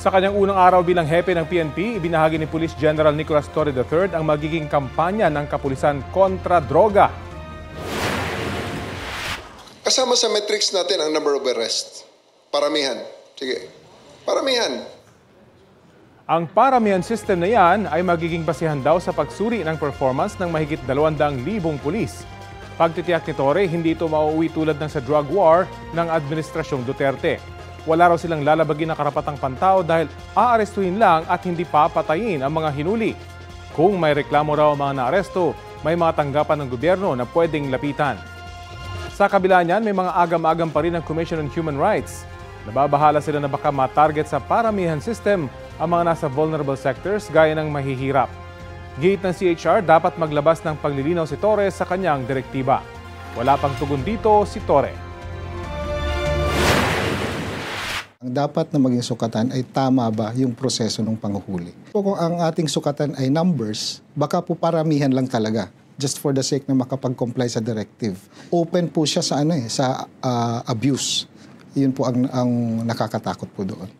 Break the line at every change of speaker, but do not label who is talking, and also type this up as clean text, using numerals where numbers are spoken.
Sa kanyang unang araw bilang hepe ng PNP, ibinahagi ni Police General Nicolas Torre III ang magiging kampanya ng kapulisan kontra droga.
Kasama sa metrics natin ang number of arrests. Paramihan. Sige. Paramihan.
Ang paramihan system na yan ay magiging basihan daw sa pagsuri ng performance ng mahigit 200,000 pulis. Pagtitiyak ni Torre, hindi ito mauuwi tulad ng sa drug war ng Administrasyong Duterte. Wala raw silang lalabagin ng karapatang pantao dahil aarestuhin lang at hindi papatayin ang mga hinuli. Kung may reklamo raw ang mga naaresto, may mga tanggapan ng gobyerno na pwedeng lapitan. Sa kabila niyan, may mga agam-agam pa rin ang Commission on Human Rights. Nababahala sila na baka matarget sa paramihan system ang mga nasa vulnerable sectors gaya ng mahihirap. Gate ng CHR, dapat maglabas ng paglilinaw si Torre sa kanyang direktiba. Wala pang tugon dito si Torre.
Ang dapat na maging sukatan ay tama ba yung proseso ng panghuhuli. Kung ang ating sukatan ay numbers, baka po paramihan lang talaga just for the sake na makapag-comply sa directive. Open po siya sa abuse. Yun po ang nakakatakot po doon.